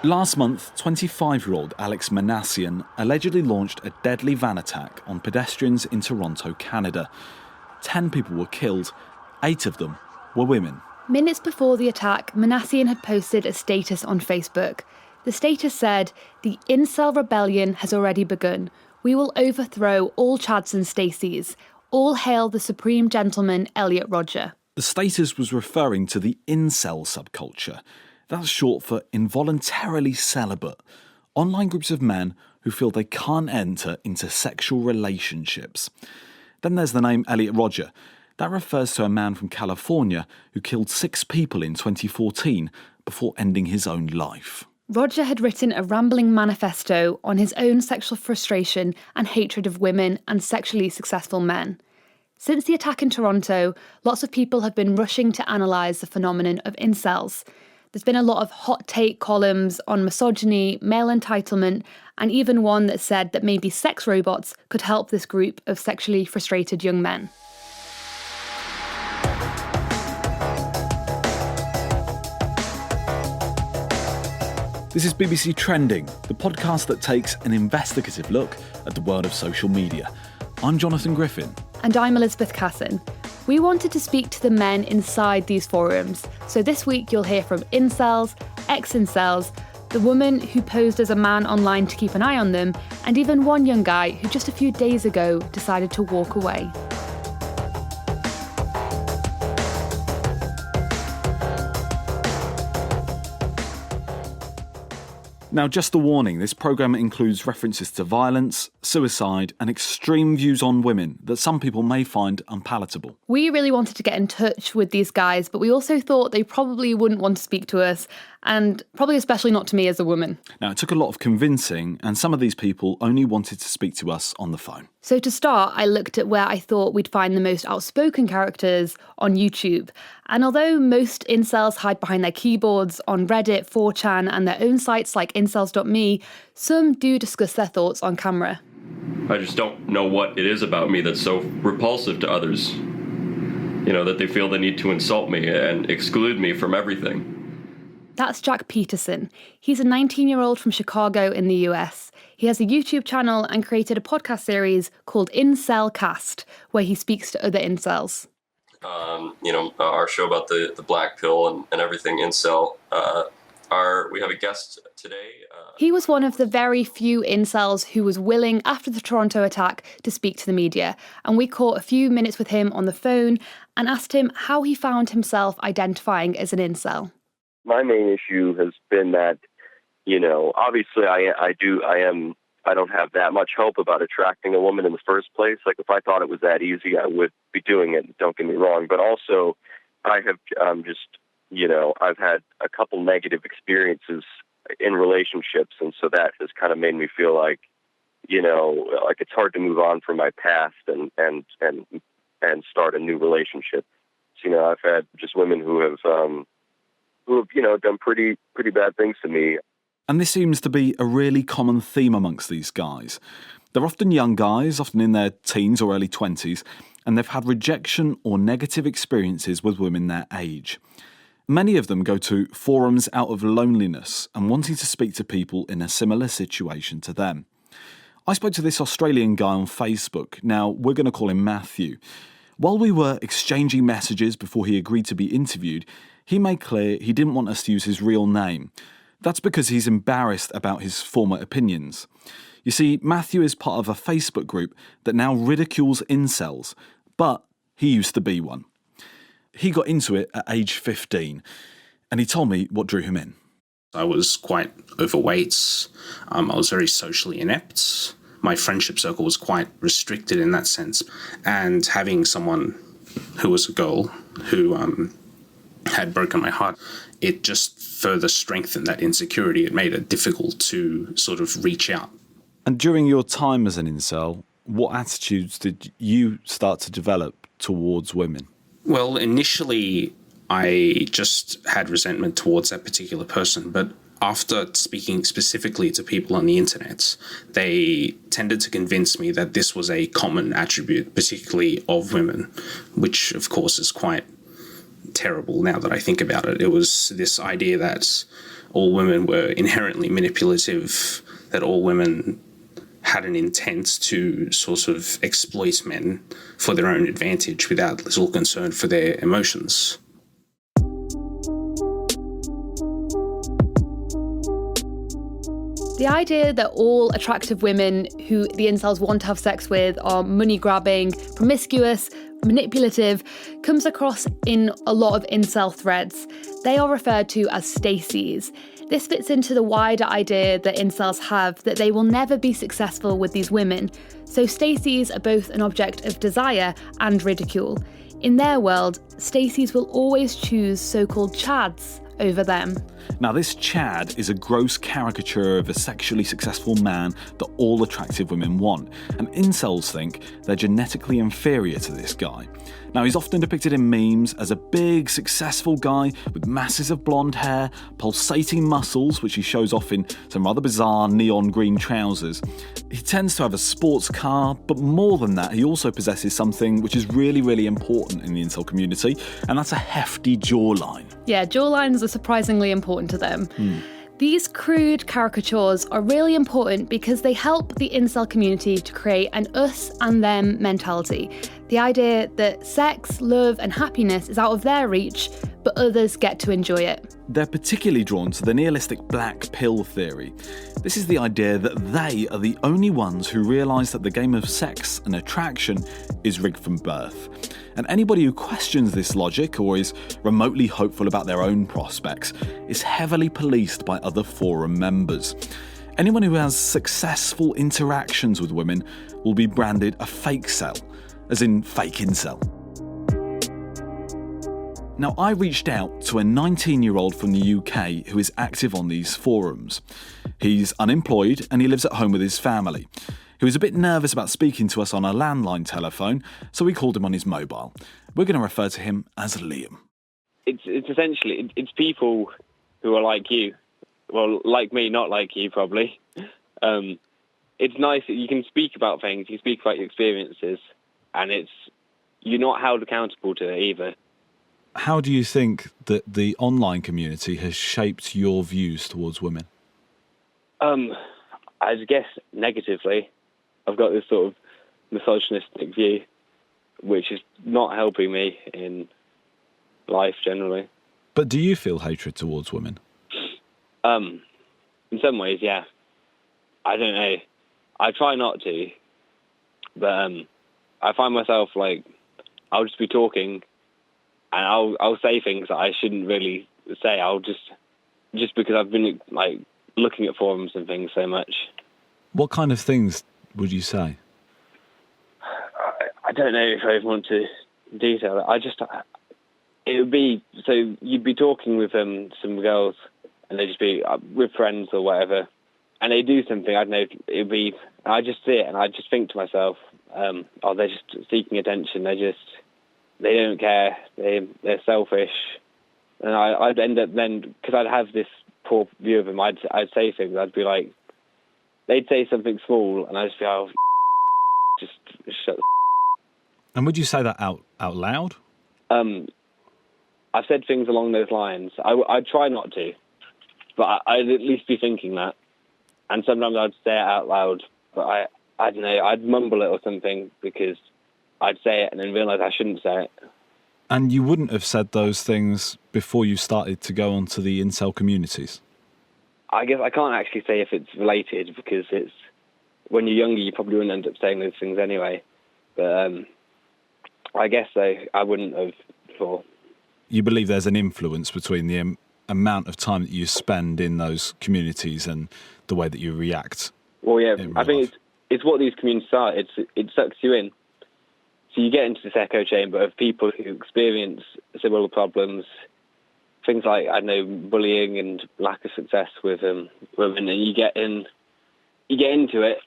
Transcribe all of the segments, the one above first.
Last month, 25-year-old Alex Manassian allegedly launched a deadly van attack on pedestrians in Toronto, Canada. 10 people were killed, 8 of them were women. Minutes before the attack, Manassian had posted a status on Facebook. The status said, "The Incel rebellion has already begun. We will overthrow all Chads and Stacys. All hail the supreme gentleman, Elliot Rodger." The status was referring to the Incel subculture. That's short for involuntarily celibate. Online groups of men who feel they can't enter into sexual relationships. Then there's the name Elliot Rodger. That refers to a man from California who killed 6 people in 2014 before ending his own life. Rodger had written a rambling manifesto on his own sexual frustration and hatred of women and sexually successful men. Since the attack in Toronto, lots of people have been rushing to analyse the phenomenon of incels. There's been a lot of hot take columns on misogyny, male entitlement, and even one that said that maybe sex robots could help this group of sexually frustrated young men. This is BBC Trending, the podcast that takes an investigative look at the world of social media. I'm Jonathan Griffin. And I'm Elizabeth Cassin. We wanted to speak to the men inside these forums, so this week you'll hear from incels, ex-incels, the woman who posed as a man online to keep an eye on them, and even one young guy who just a few days ago decided to walk away. Now, just a warning, this programme includes references to violence, suicide and extreme views on women that some people may find unpalatable. We really wanted to get in touch with these guys, but we also thought they probably wouldn't want to speak to us, and probably especially not to me as a woman. Now, it took a lot of convincing, and some of these people only wanted to speak to us on the phone. So to start, I looked at where I thought we'd find the most outspoken characters on YouTube. And although most incels hide behind their keyboards on Reddit, 4chan and their own sites like incels.me, some do discuss their thoughts on camera. I just don't know what it is about me that's so repulsive to others. That they feel the need to insult me and exclude me from everything. That's Jack Peterson. He's a 19-year-old from Chicago in the US. He has a YouTube channel and created a podcast series called Incel Cast, where he speaks to other incels. Our show about the black pill and everything incel. We have a guest today. He was one of the very few incels who was willing, after the Toronto attack, to speak to the media. And we caught a few minutes with him on the phone and asked him how he found himself identifying as an incel. My main issue has been that, obviously I don't have that much hope about attracting a woman in the first place. Like, if I thought it was that easy, I would be doing it. Don't get me wrong. But also, I have I've had a couple negative experiences in relationships. And so that has kind of made me feel like, like it's hard to move on from my past and start a new relationship. So, I've had just women who have done pretty bad things to me. And this seems to be a really common theme amongst these guys. They're often young guys, often in their teens or early 20s, and they've had rejection or negative experiences with women their age. Many of them go to forums out of loneliness and wanting to speak to people in a similar situation to them. I spoke to this Australian guy on Facebook. Now, we're going to call him Matthew. While we were exchanging messages before he agreed to be interviewed, he made clear he didn't want us to use his real name. That's because he's embarrassed about his former opinions. You see, Matthew is part of a Facebook group that now ridicules incels, but he used to be one. He got into it at age 15, and he told me what drew him in. I was quite overweight. I was very socially inept. My friendship circle was quite restricted in that sense. And having someone who was a girl who had broken my heart, it just further strengthened that insecurity. It made it difficult to sort of reach out. And during your time as an incel, what attitudes did you start to develop towards women? Well, initially, I just had resentment towards that particular person, but after speaking specifically to people on the internet, they tended to convince me that this was a common attribute, particularly of women, which, of course, is quite terrible now that I think about it. It was this idea that all women were inherently manipulative, that all women had an intent to sort of exploit men for their own advantage without little concern for their emotions. The idea that all attractive women who the incels want to have sex with are money-grabbing, promiscuous, manipulative, comes across in a lot of incel threads. They are referred to as Stacys. This fits into the wider idea that incels have that they will never be successful with these women. So Stacys are both an object of desire and ridicule. In their world, Stacys will always choose so-called chads over them. Now, this Chad is a gross caricature of a sexually successful man that all attractive women want, and incels think they're genetically inferior to this guy. Now, he's often depicted in memes as a big, successful guy with masses of blonde hair, pulsating muscles, which he shows off in some rather bizarre neon green trousers. He tends to have a sports car, but more than that, he also possesses something which is really, really important in the incel community, and that's a hefty jawline. Yeah, jawlines are surprisingly important to them. These crude caricatures are really important because they help the incel community to create an us and them mentality. The idea that sex, love and happiness is out of their reach, but others get to enjoy it. They're particularly drawn to the Neolithic black pill theory. This is the idea that they are the only ones who realise that the game of sex and attraction is rigged from birth. And anybody who questions this logic or is remotely hopeful about their own prospects is heavily policed by other forum members. Anyone who has successful interactions with women will be branded a fake cel, as in fake incel. Now, I reached out to a 19-year-old from the UK who is active on these forums. He's unemployed and he lives at home with his family. He was a bit nervous about speaking to us on a landline telephone, so we called him on his mobile. We're going to refer to him as Liam. It's essentially people who are like you. Well, like me, not like you, probably. It's nice that you can speak about things, you can speak about your experiences, and you're not held accountable to it either. How do you think that the online community has shaped your views towards women? I guess negatively. I've got this sort of misogynistic view, which is not helping me in life generally. But do you feel hatred towards women? In some ways, yeah. I don't know. I try not to, but I find myself like I'll just be talking, and I'll say things that I shouldn't really say. I'll just because I've been like looking at forums and things so much. What kind of things would you say? I don't know if I want to detail it. It would be, so you'd be talking with some girls and they'd just be with friends or whatever, and they do something, I don't know, it'd be, I just see it and I just think to myself, they're just seeking attention, they don't care, they're selfish. And I'd end up then, because I'd have this poor view of them, I'd say things, I'd be like, they'd say something small and I'd just be just shut the. And would you say that out loud? I've said things along those lines. I'd try not to, but I'd at least be thinking that. And sometimes I'd say it out loud, but I don't know, I'd mumble it or something because I'd say it and then realise I shouldn't say it. And you wouldn't have said those things before you started to go onto the incel communities? I guess I can't actually say if it's related because when you're younger, you probably wouldn't end up saying those things anyway. But I guess so. I wouldn't have before. You believe there's an influence between the amount of time that you spend in those communities and the way that you react? Well, yeah, I think it's what these communities are. It sucks you in. So you get into this echo chamber of people who experience similar problems, things like, I don't know, bullying and lack of success with women, and you get into it,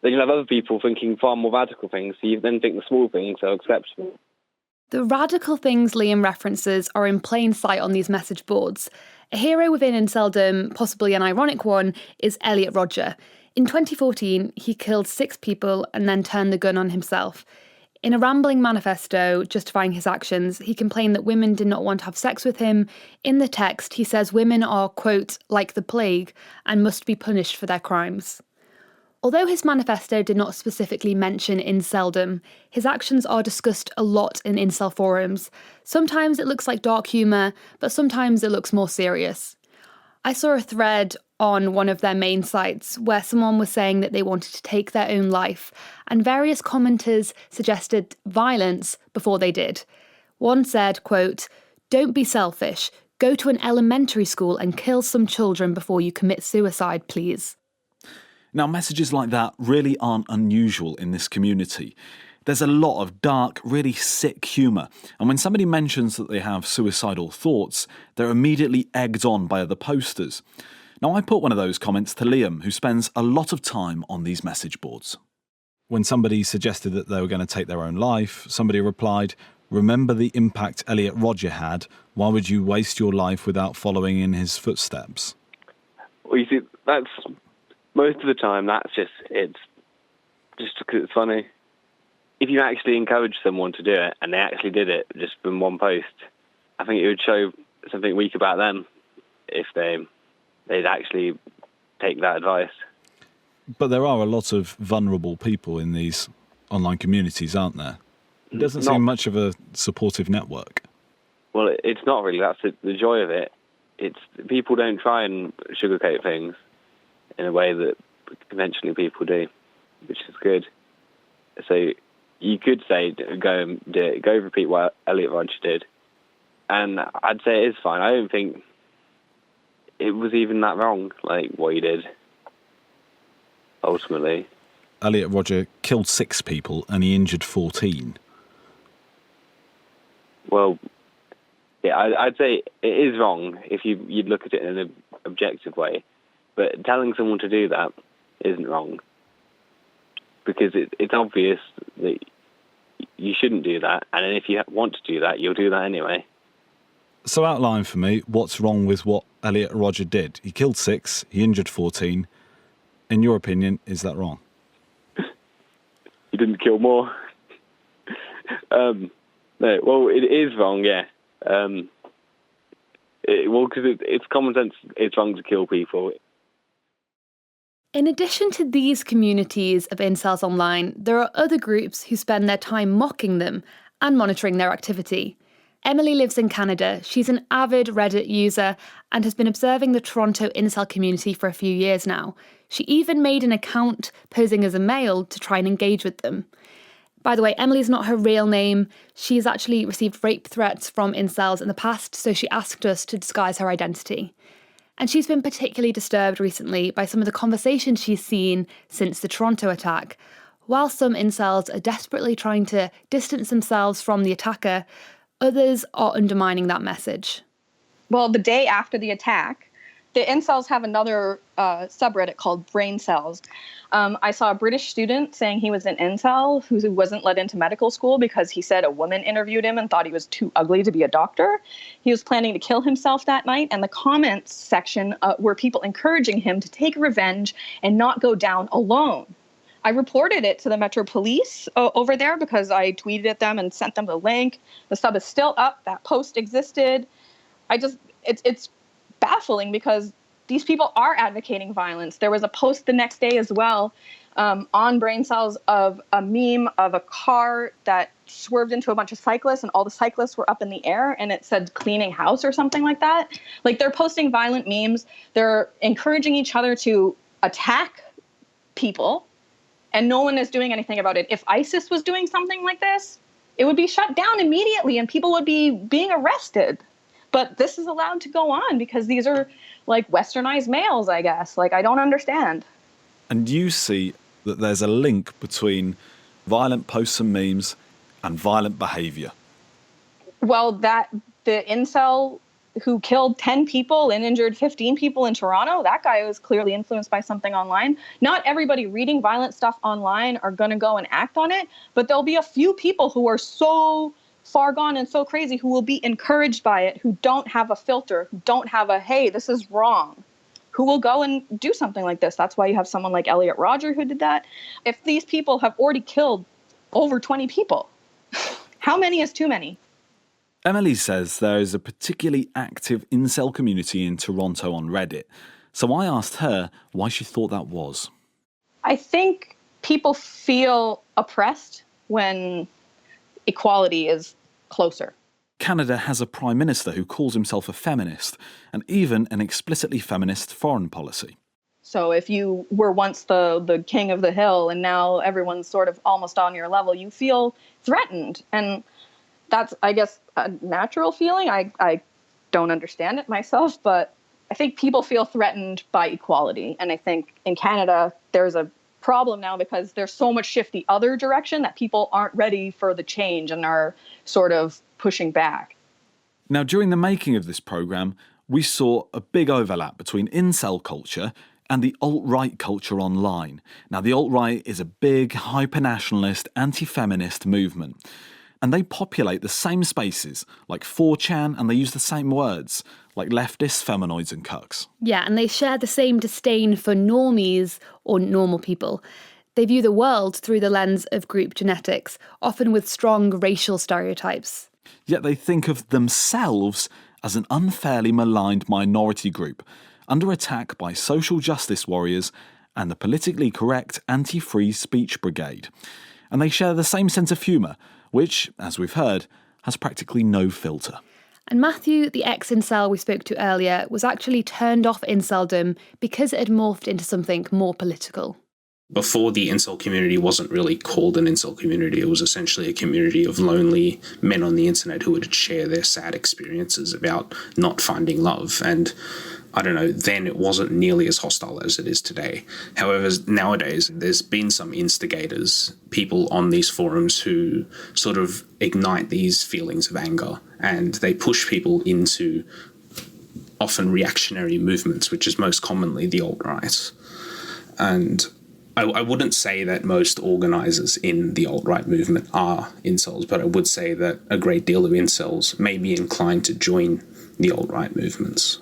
then you'll have other people thinking far more radical things, so you then think the small things are acceptable. The radical things Liam references are in plain sight on these message boards. A hero within inceldom, possibly an ironic one, is Elliot Rodger. In 2014, he killed 6 people and then turned the gun on himself. In a rambling manifesto justifying his actions, he complained that women did not want to have sex with him. In the text, he says women are, quote, like the plague and must be punished for their crimes. Although his manifesto did not specifically mention inceldom, his actions are discussed a lot in incel forums. Sometimes it looks like dark humour, but sometimes it looks more serious. I saw a thread on one of their main sites where someone was saying that they wanted to take their own life, and various commenters suggested violence before they did. One said, quote, "Don't be selfish. Go to an elementary school and kill some children before you commit suicide, please." Now, messages like that really aren't unusual in this community. There's a lot of dark, really sick humour, and when somebody mentions that they have suicidal thoughts, they're immediately egged on by other posters. Now, I put one of those comments to Liam, who spends a lot of time on these message boards. When somebody suggested that they were going to take their own life, somebody replied, "Remember the impact Elliot Rodger had. Why would you waste your life without following in his footsteps?" Well, you see, that's most of the time. It's just because it's funny. If you actually encourage someone to do it and they actually did it just from one post, I think it would show something weak about them if they'd actually take that advice. But there are a lot of vulnerable people in these online communities, aren't there? It doesn't seem much of a supportive network. Well, it's not really. That's the joy of it. It's people don't try and sugarcoat things in a way that conventionally people do, which is good. So you could say, go and do it, go repeat what Elliot Rodger did. And I'd say it is fine. I don't think it was even that wrong, like what he did, ultimately. Elliot Rodger killed 6 people and he injured 14. Well, yeah, I'd say it is wrong if you'd look at it in an objective way. But telling someone to do that isn't wrong. Because it's obvious that you shouldn't do that, and then if you want to do that, you'll do that anyway. So outline for me what's wrong with what Elliot Rodger did. He killed 6, he injured 14. In your opinion, is that wrong? He didn't kill more. No, well, it is wrong, yeah. Because it's common sense, it's wrong to kill people. In addition to these communities of incels online, there are other groups who spend their time mocking them and monitoring their activity. Emily lives in Canada. She's an avid Reddit user and has been observing the Toronto incel community for a few years now. She even made an account posing as a male to try and engage with them. By the way, Emily's not her real name. She's actually received rape threats from incels in the past, so she asked us to disguise her identity. And she's been particularly disturbed recently by some of the conversations she's seen since the Toronto attack. While some incels are desperately trying to distance themselves from the attacker, others are undermining that message. Well, the day after the attack, the incels have another subreddit called Brain Cells. I saw a British student saying he was an incel who wasn't let into medical school because he said a woman interviewed him and thought he was too ugly to be a doctor. He was planning to kill himself that night, and the comments section were people encouraging him to take revenge and not go down alone. I reported it to the Metro Police over there because I tweeted at them and sent them the link. The sub is still up. That post existed. It's baffling because these people are advocating violence. There was a post the next day as well on Brain Cells of a meme of a car that swerved into a bunch of cyclists and all the cyclists were up in the air and it said cleaning house or something like that. Like, they're posting violent memes. They're encouraging each other to attack people and no one is doing anything about it. If ISIS was doing something like this, it would be shut down immediately and people would be being arrested. But this is allowed to go on because these are like westernized males, I guess. Like, I don't understand. And you see that there's a link between violent posts and memes and violent behaviour. Well, the incel who killed 10 people and injured 15 people in Toronto, that guy was clearly influenced by something online. Not everybody reading violent stuff online are going to go and act on it, but there'll be a few people who are so far gone and so crazy who will be encouraged by it, who don't have a filter, who don't have a, hey, this is wrong, who will go and do something like this. That's why you have someone like Elliot Rodger who did that. If these people have already killed over 20 people. How many is too many? Emily says there is a particularly active incel community in Toronto on Reddit, so I asked her why she thought that was. I think people feel oppressed when equality is closer. Canada has a prime minister who calls himself a feminist, and even an explicitly feminist foreign policy. So if you were once the king of the hill and now everyone's sort of almost on your level, you feel threatened. And that's, I guess, a natural feeling. I don't understand it myself, but I think people feel threatened by equality. And I think in Canada, there's a problem now because there's so much shift the other direction that people aren't ready for the change and are sort of pushing back. Now, during the making of this programme, we saw a big overlap between incel culture and the alt-right culture online. Now, the alt-right is a big, hyper-nationalist, anti-feminist movement. And they populate the same spaces, like 4chan, and they use the same words, like leftists, feminoids and cucks. Yeah, and they share the same disdain for normies or normal people. They view the world through the lens of group genetics, often with strong racial stereotypes. Yet they think of themselves as an unfairly maligned minority group, under attack by social justice warriors and the politically correct anti-free speech brigade. And they share the same sense of humour, which, as we've heard, has practically no filter. And Matthew, the ex-incel we spoke to earlier, was actually turned off inceldom because it had morphed into something more political. Before, the incel community wasn't really called an incel community. It was essentially a community of lonely men on the internet who would share their sad experiences about not finding love. And I don't know, then it wasn't nearly as hostile as it is today. However, nowadays, there's been some instigators, people on these forums who sort of ignite these feelings of anger, and they push people into often reactionary movements, which is most commonly the alt-right. And I wouldn't say that most organisers in the alt-right movement are incels, but I would say that a great deal of incels may be inclined to join the alt-right movements.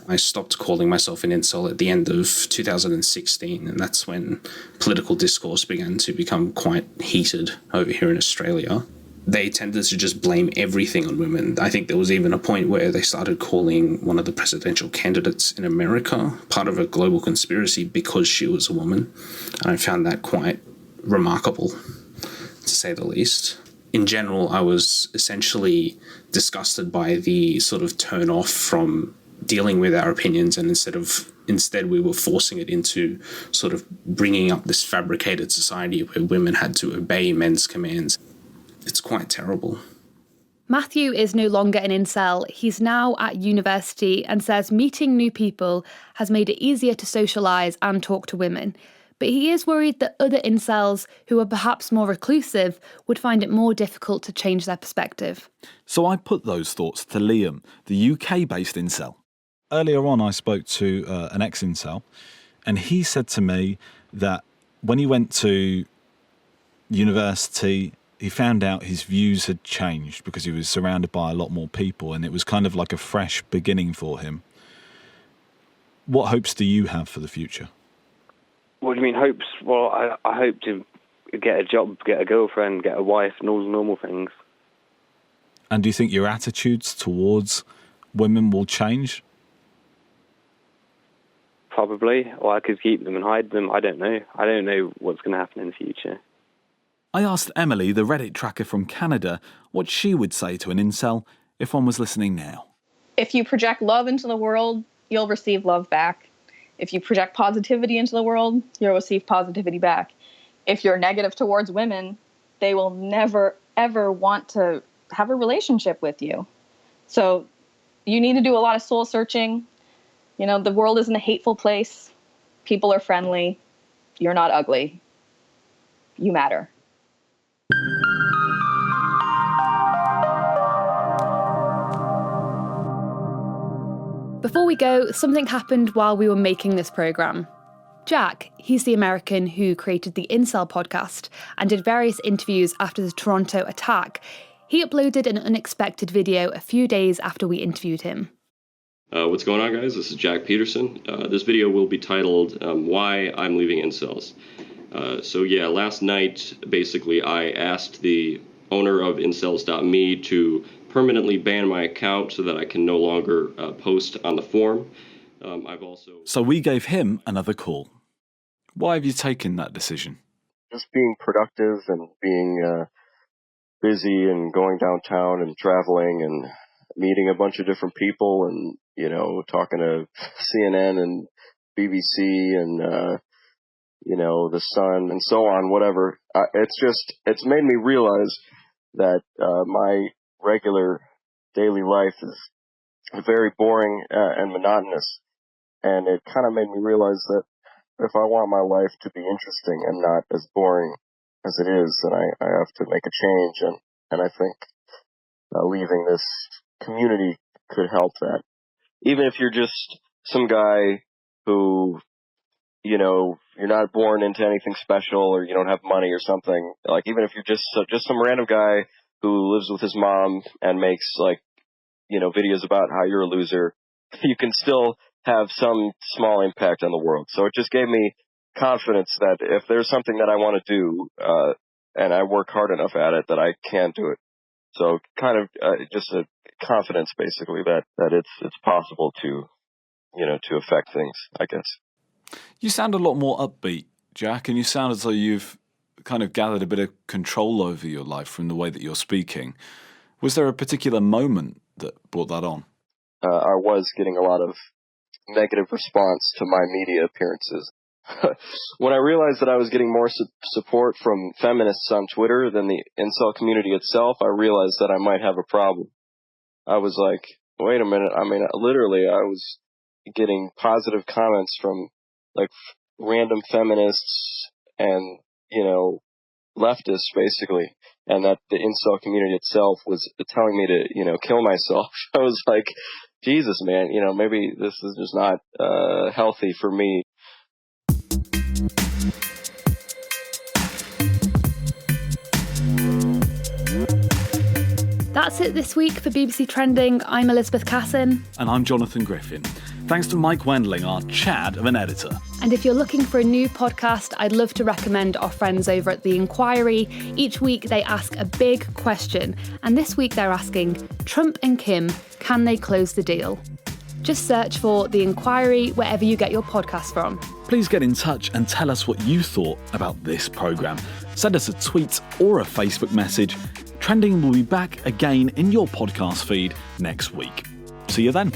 I stopped calling myself an incel at the end of 2016, and that's when political discourse began to become quite heated over here in Australia. They tended to just blame everything on women. I think there was even a point where they started calling one of the presidential candidates in America part of a global conspiracy because she was a woman. And I found that quite remarkable, to say the least. In general, I was essentially disgusted by the sort of turn off from dealing with our opinions, and instead we were forcing it into sort of bringing up this fabricated society where women had to obey men's commands. It's quite terrible. Matthew is no longer an incel. He's now at university and says meeting new people has made it easier to socialise and talk to women. But he is worried that other incels who are perhaps more reclusive would find it more difficult to change their perspective. So I put those thoughts to Liam, the UK-based incel. Earlier on, I spoke to an ex-incel, and he said to me that when he went to university, he found out his views had changed because he was surrounded by a lot more people, and it was kind of like a fresh beginning for him. What hopes do you have for the future? What do you mean hopes? Well, I hope to get a job, get a girlfriend, get a wife, and all the normal things. And do you think your attitudes towards women will change? Probably. Or I could keep them and hide them. I don't know. I don't know what's going to happen in the future. I asked Emily, the Reddit tracker from Canada, what she would say to an incel if one was listening now. If you project love into the world, you'll receive love back. If you project positivity into the world, you'll receive positivity back. If you're negative towards women, they will never, ever want to have a relationship with you. So you need to do a lot of soul searching. You know, the world isn't a hateful place. People are friendly. You're not ugly. You matter. Before we go, something happened while we were making this programme. Jack, he's the American who created the Incel podcast and did various interviews after the Toronto attack. He uploaded an unexpected video a few days after we interviewed him. What's going on, guys? This is Jack Peterson. This video will be titled Why I'm Leaving Incels. So yeah, last night, basically, I asked the owner of incels.me to permanently ban my account so that I can no longer post on the forum. So we gave him another call. Why have you taken that decision? Just being productive and being busy and going downtown and traveling and meeting a bunch of different people and, talking to CNN and BBC and, the Sun and so on, whatever. It's made me realize that my regular daily life is very boring and monotonous. And it kind of made me realize that if I want my life to be interesting and not as boring as it is, then I have to make a change. And I think leaving this community could help that. Even if you're just some guy who, you're not born into anything special or you don't have money or something, like even if you're just some random guy who lives with his mom and makes videos about how you're a loser, you can still have some small impact on the world. So it just gave me confidence that if there's something that I want to do, and I work hard enough at it, that I can do it. So kind of just a confidence, basically, that it's possible to affect things, I guess. You sound a lot more upbeat, Jack, and you sound as though you've kind of gathered a bit of control over your life from the way that you're speaking. Was there a particular moment that brought that on? I was getting a lot of negative response to my media appearances. When I realized that I was getting more support from feminists on Twitter than the incel community itself, I realized that I might have a problem. I was like, wait a minute. I mean, literally, I was getting positive comments from random feminists and, leftists, basically, and that the incel community itself was telling me to, kill myself. I was like, Jesus, man, maybe this is just not healthy for me. That's it this week for BBC Trending. I'm Elizabeth Cassin. And I'm Jonathan Griffin. Thanks to Mike Wendling, our Chad of an editor. And if you're looking for a new podcast, I'd love to recommend our friends over at The Inquiry. Each week they ask a big question. And this week they're asking, Trump and Kim, can they close the deal? Just search for The Inquiry wherever you get your podcast from. Please get in touch and tell us what you thought about this programme. Send us a tweet or a Facebook message. Trending will be back again in your podcast feed next week. See you then.